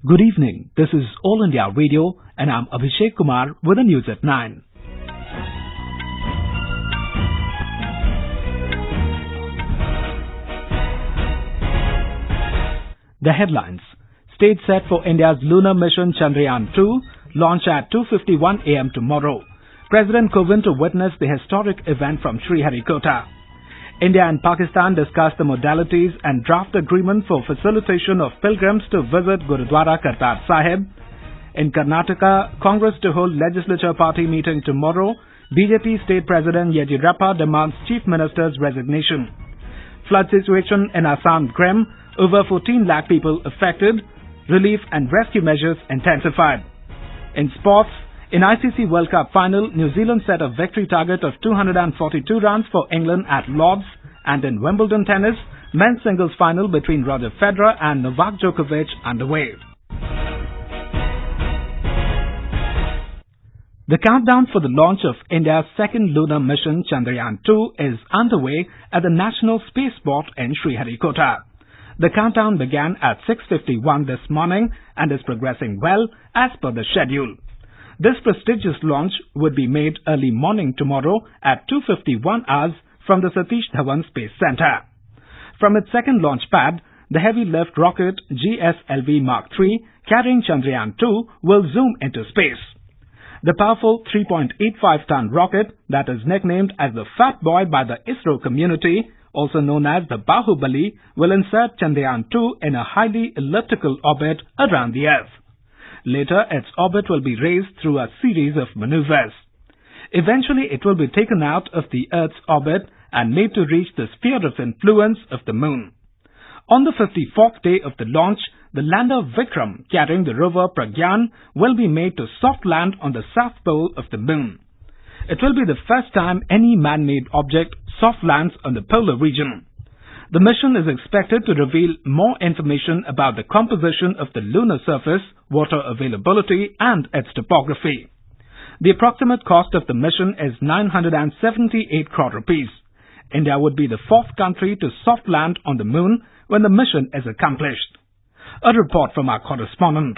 Good evening. This is All India Radio and I'm Abhishek Kumar with the news at 9. The headlines. Stage set for India's lunar mission Chandrayaan-2 launch at 2:51 a.m. tomorrow. President Kovind to witness the historic event from Sriharikota. India and Pakistan discuss the modalities and draft agreement for facilitation of pilgrims to visit Gurudwara Kartar Sahib. In Karnataka, Congress to hold Legislature party meeting tomorrow. BJP State President Yeddyurappa demands Chief Minister's resignation. Flood situation in Assam grim. Over 14 lakh people affected. Relief and rescue measures intensified. In sports, in ICC World Cup final, New Zealand set a victory target of 242 runs for England at Lord's, and in Wimbeldon Tennis, men's singles final between Federer and Novak Djokovic underway. The countdown for the launch of India's second lunar mission Chandrayaan-2 is underway at the National Spaceport in Sriharikota. The countdown began at 6:51 this morning and is progressing well as per the schedule. This prestigious launch would be made early morning tomorrow at 2:51 hours from the Satish Dhawan Space Center. From its second launch pad, the heavy lift rocket GSLV Mark III carrying Chandrayaan-2 will zoom into space. The powerful 3.85-ton rocket that is nicknamed as the Fat Boy by the ISRO community, also known as the Bahubali, will insert Chandrayaan-2 in a highly elliptical orbit around the Earth. Later, its orbit will be raised through a series of maneuvers. Eventually, it will be taken out of the Earth's orbit and made to reach the sphere of influence of the Moon. On the 54th day of the launch, the lander Vikram carrying the rover Pragyan will be made to soft land on the south pole of the Moon. It will be the first time any man-made object soft lands on the polar region. The mission is expected to reveal more information about the composition of the lunar surface, water availability and its topography. The approximate cost of the mission is 978 crore rupees. India would be the fourth country to soft land on the Moon when the mission is accomplished. A report from our correspondent.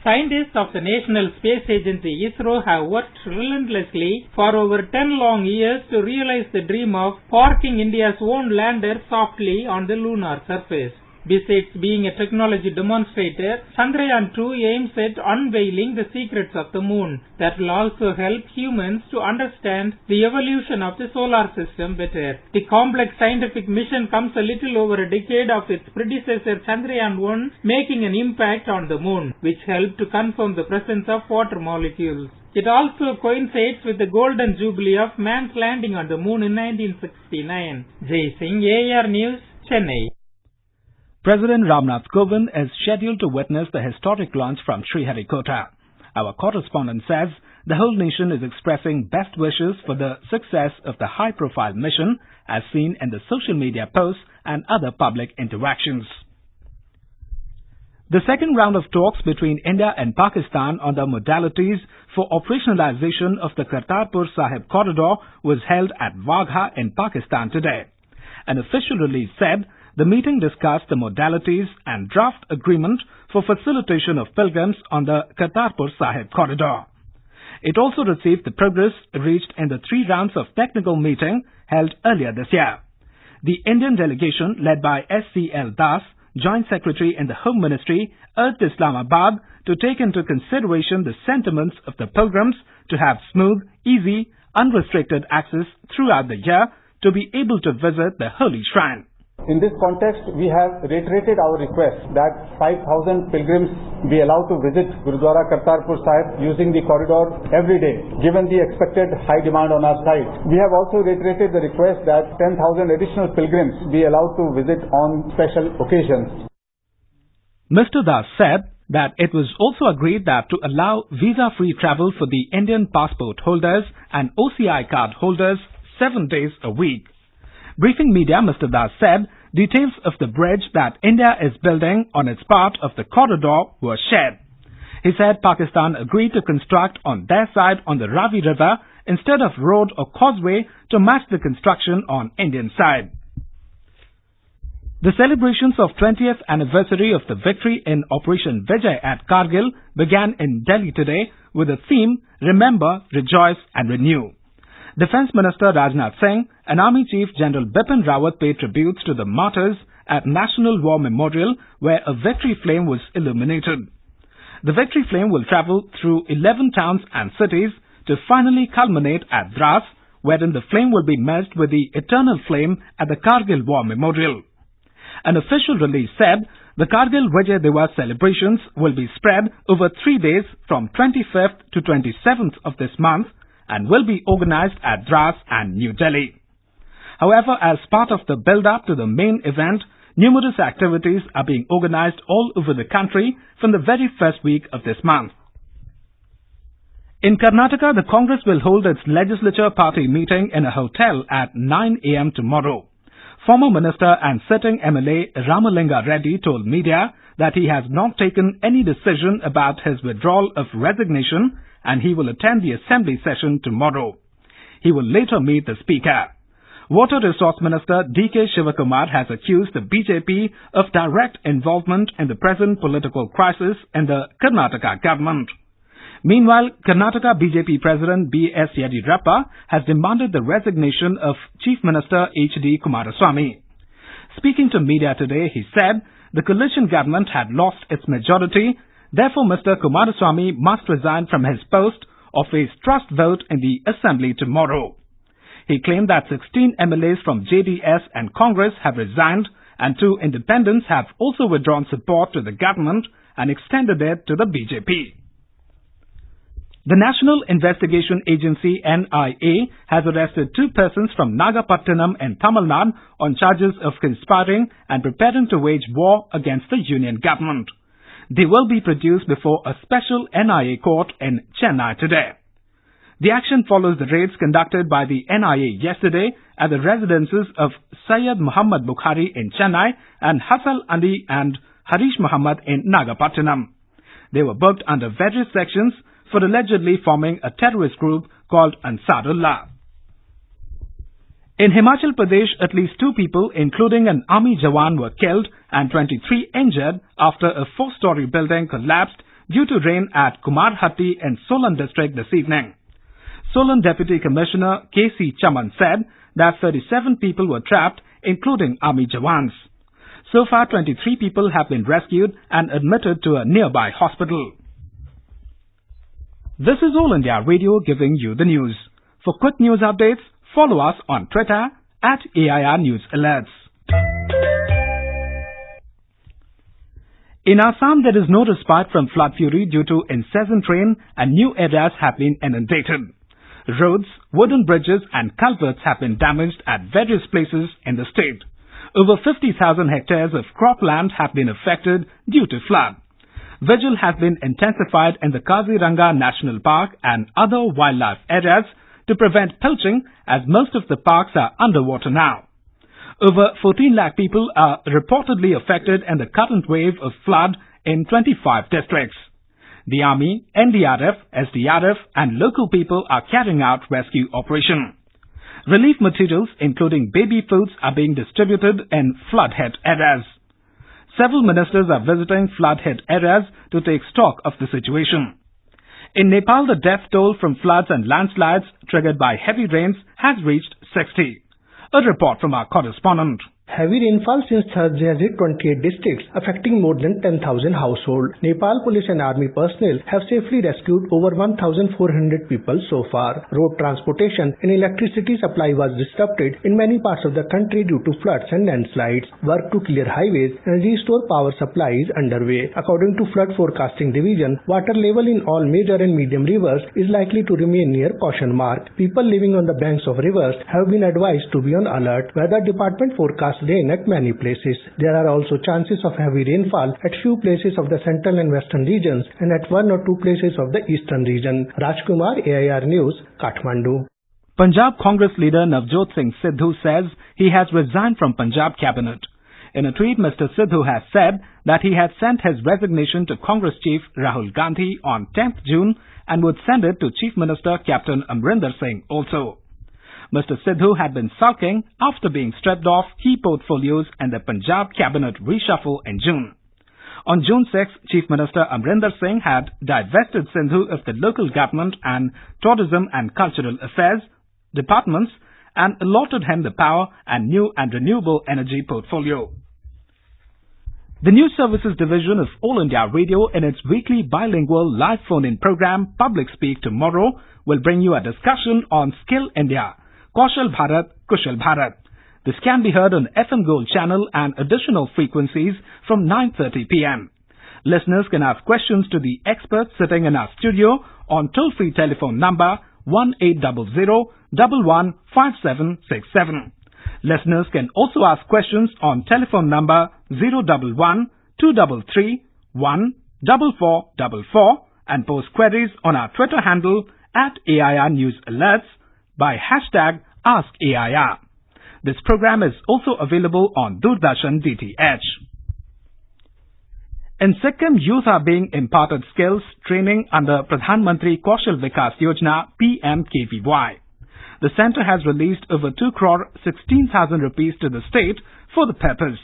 Scientists of the National Space Agency ISRO have worked relentlessly for over 10 long years to realize the dream of parking India's own lander softly on the lunar surface. Besides being a technology demonstrator, Chandrayaan-2 aims at unveiling the secrets of the Moon that will also help humans to understand the evolution of the solar system better. The complex scientific mission comes a little over a decade of its predecessor Chandrayaan-1 making an impact on the Moon, which helped to confirm the presence of water molecules. It also coincides with the golden jubilee of man's landing on the Moon in 1969. Jai Singh, AR News, Chennai. President Ramnath Kovind is scheduled to witness the historic launch from Sriharikota. Our correspondent says the whole nation is expressing best wishes for the success of the high-profile mission as seen in the social media posts and other public interactions. The second round of talks between India and Pakistan on the modalities for operationalization of the Kartarpur Sahib corridor was held at Wagha in Pakistan today. An official release said the meeting discussed the modalities and draft agreement for facilitation of pilgrims on the Kartarpur Sahib corridor. It also received the progress reached in the 3 rounds of technical meeting held earlier this year. The Indian delegation led by SCL Das, Joint Secretary in the Home Ministry, urged Islamabad to take into consideration the sentiments of the pilgrims to have smooth, easy, unrestricted access throughout the year to be able to visit the holy shrine. In this context, we have reiterated our request that 5,000 pilgrims be allowed to visit Gurudwara Kartar Sahib using the corridor every day, given the expected high demand on our side. We have also reiterated the request that 10,000 additional pilgrims be allowed to visit on special occasions. Mr. Das said that it was also agreed that to allow visa-free travel for the Indian passport holders and OCI card holders 7 days a week. Briefing media, Mr. Das said details of the bridge that India is building on its part of the corridor were shared. He said Pakistan agreed to construct on their side on the Ravi River instead of road or causeway to match the construction on Indian side. The celebrations of 20th anniversary of the victory in Operation Vijay at Kargil began in Delhi today with the theme Remember, Rejoice and Renew. Defence Minister Rajnath Singh and Army Chief General Bipin Rawat paid tributes to the martyrs at National War Memorial where a victory flame was illuminated. The victory flame will travel through 11 towns and cities to finally culminate at Dras, wherein the flame will be merged with the eternal flame at the Kargil War Memorial. An official release said the Kargil Vijay Diwas celebrations will be spread over 3 days from 25th to 27th of this month and will be organized at Dras and New Delhi. However, as part of the build-up to the main event, numerous activities are being organized all over the country from the very first week of this month. In Karnataka, the Congress will hold its legislature party meeting in a hotel at 9 a.m. tomorrow. Former Minister and sitting MLA Ramalinga Reddy told media that he has not taken any decision about his withdrawal of resignation and he will attend the assembly session tomorrow. He will later meet the Speaker. Water Resource Minister D.K. Shivakumar has accused the BJP of direct involvement in the present political crisis in the Karnataka government. Meanwhile, Karnataka BJP President B.S. Yeddyurappa has demanded the resignation of Chief Minister H.D. Kumaraswamy. Speaking to media today, he said the coalition government had lost its majority, therefore Mr. Kumaraswamy must resign from his post or face trust vote in the assembly tomorrow. He claimed that 16 MLAs from JDS and Congress have resigned and 2 independents have also withdrawn support to the government and extended it to the BJP. The National Investigation Agency NIA has arrested 2 persons from Nagapattinam in Tamil Nadu on charges of conspiring and preparing to wage war against the union government. They will be produced before a special NIA court in Chennai today. The action follows the raids conducted by the NIA yesterday at the residences of Syed Muhammad Bukhari in Chennai and Hassan Ali and Harish Muhammad in Nagapattinam. They were booked under various sections for allegedly forming a terrorist group called Ansarullah. In Himachal Pradesh, at least 2 people, including an army Jawan, were killed and 23 injured after a 4-story building collapsed due to rain at Kumarhatti in Solan district this evening. Solan Deputy Commissioner K.C. Chaman said that 37 people were trapped, including army Jawans. So far, 23 people have been rescued and admitted to a nearby hospital. This is All India Radio giving you the news. For quick news updates, follow us on Twitter at AIR News Alerts. In Assam, there is no respite from flood fury due to incessant rain and new areas have been inundated. Roads, wooden bridges and culverts have been damaged at various places in the state. Over 50,000 hectares of cropland have been affected due to flood. Vigil has been intensified in the Kaziranga National Park and other wildlife areas to prevent poaching as most of the parks are underwater now. Over 14 lakh people are reportedly affected in the current wave of flood in 25 districts. The Army, NDRF, SDRF and local people are carrying out rescue operation. Relief materials including baby foods are being distributed in flood-hit areas. Several ministers are visiting flood-hit areas to take stock of the situation. In Nepal, the death toll from floods and landslides triggered by heavy rains has reached 60. A report from our correspondent. Heavy rainfall since Thursday has hit 28 districts, affecting more than 10,000 households. Nepal police and army personnel have safely rescued over 1,400 people so far. Road transportation and electricity supply was disrupted in many parts of the country due to floods and landslides. Work to clear highways and restore power supply is underway. According to Flood Forecasting Division, water level in all major and medium rivers is likely to remain near caution mark. People living on the banks of rivers have been advised to be on alert. Weather department forecasts rain at many places. There are also chances of heavy rainfall at few places of the central and western regions and at 1 or 2 places of the eastern region. Rajkumar, AIR News, Kathmandu. Punjab Congress leader Navjot Singh Sidhu says he has resigned from Punjab cabinet. In a tweet, Mr. Sidhu has said that he had sent his resignation to Congress chief Rahul Gandhi on 10th June and would send it to Chief Minister Captain Amrinder Singh also. Mr. Sidhu had been sulking after being stripped of key portfolios in the Punjab cabinet reshuffle in June. On June 6, Chief Minister Amrinder Singh had divested Sindhu of the local government and tourism and cultural affairs departments and allotted him the power and new and renewable energy portfolio. The News Services Division of All India Radio in its weekly bilingual live phone-in program Public Speak Tomorrow will bring you a discussion on Skill India, Kaushal Bharat, Kushal Bharat. This can be heard on FM Gold channel and additional frequencies from 9:30 p.m. Listeners can ask questions to the experts sitting in our studio on toll-free telephone number 1800-115767. Listeners can also ask questions on telephone number 011-233-14444 and post queries on our Twitter handle @AIR News Alerts by hashtag AskAIR. This program is also available on Doordarshan DTH. In Sikkim, youth are being imparted skills training under Pradhan Mantri Kaushal Vikas Yojana PMKVY. The centre has released over 2,16,000 rupees to the state for the purpose.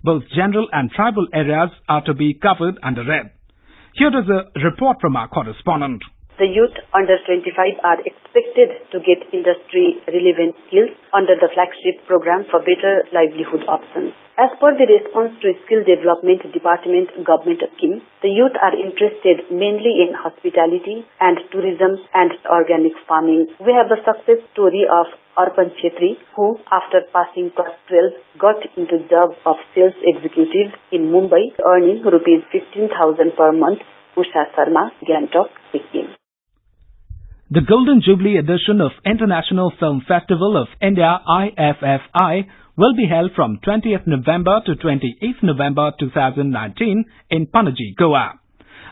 Both general and tribal areas are to be covered under it. Here is a report from our correspondent. The youth under 25 are expected to get industry-relevant skills under the flagship program for better livelihood options. As per the response to Skill Development Department Government Scheme, the youth are interested mainly in hospitality and tourism and organic farming. We have the success story of Arpan Chetri, who after passing class 12 got into job of sales executive in Mumbai, earning rupees 15,000 per month. Usha Sharma, Gangtok, Sikkim. The Golden Jubilee edition of International Film Festival of India IFFI will be held from 20th November to 28th November 2019 in Panaji, Goa.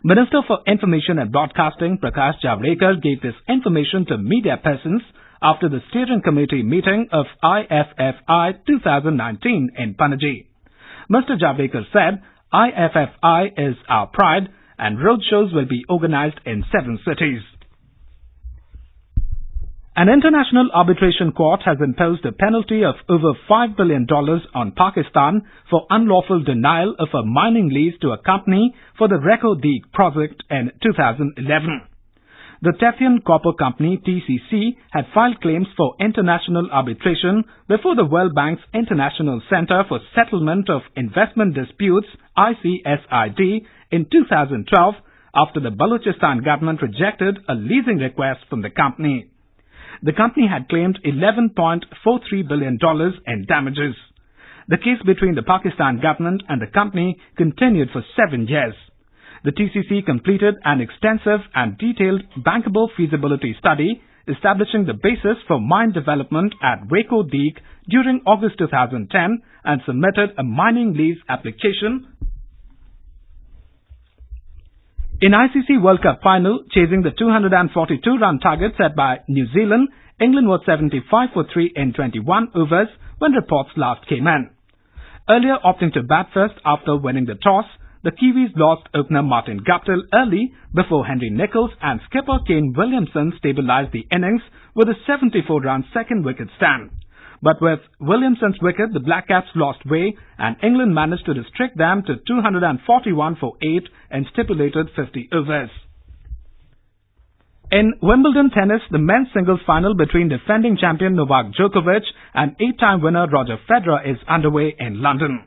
Minister for Information and Broadcasting Prakash Javadekar gave this information to media persons after the steering committee meeting of IFFI 2019 in Panaji. Mr. Javadekar said, IFFI is our pride and roadshows will be organized in 7 cities. An international arbitration court has imposed a penalty of over $5 billion on Pakistan for unlawful denial of a mining lease to a company for the Reko Deeg project in 2011. The Tethyan Copper Company TCC had filed claims for international arbitration before the World Bank's International Center for Settlement of Investment Disputes ICSID in 2012 after the Balochistan government rejected a leasing request from the company. The company had claimed $11.43 billion in damages. The case between the Pakistan government and the company continued for 7 years. The TCC completed an extensive and detailed bankable feasibility study establishing the basis for mine development at Reko Deeg during August 2010 and submitted a mining lease application. In ICC World Cup final, chasing the 242-run target set by New Zealand, England was 75 for 3 in 21 overs when reports last came in. Earlier opting to bat first after winning the toss, the Kiwis lost opener Martin Guptill early before Henry Nicholls and skipper Kane Williamson stabilised the innings with a 74-run second wicket stand. But with Williamson's wicket, the Black Caps lost way and England managed to restrict them to 241 for 8 in stipulated 50 overs. In Wimbeldon Tennis, the men's singles final between defending champion Novak Djokovic and 8-time winner Roger Federer is underway in London.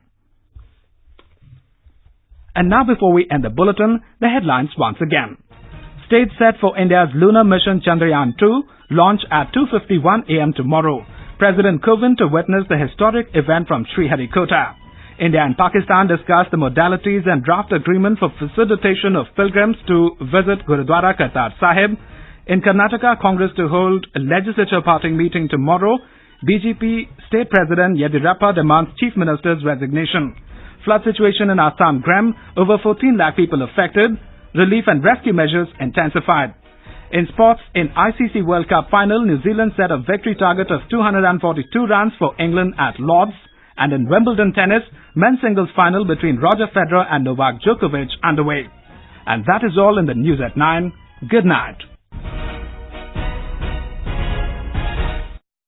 And now before we end the bulletin, the headlines once again. Stage set for India's lunar mission Chandrayaan-2 launch at 2:51 a.m. tomorrow. President Kovind to witness the historic event from Sriharikota. India and Pakistan discussed the modalities and draft agreement for facilitation of pilgrims to visit Gurudwara Kartar Sahib. In Karnataka, Congress to hold a Legislature party meeting tomorrow. BJP State President Yeddyurappa demands Chief Minister's resignation. Flood situation in Assam grim, over 14 lakh people affected. Relief and rescue measures intensified. In sports, in ICC World Cup final, New Zealand set a victory target of 242 runs for England at Lord's. And in Wimbeldon Tennis, men's singles final between Roger Federer and Novak Djokovic underway. And that is all in the News at 9. Good night.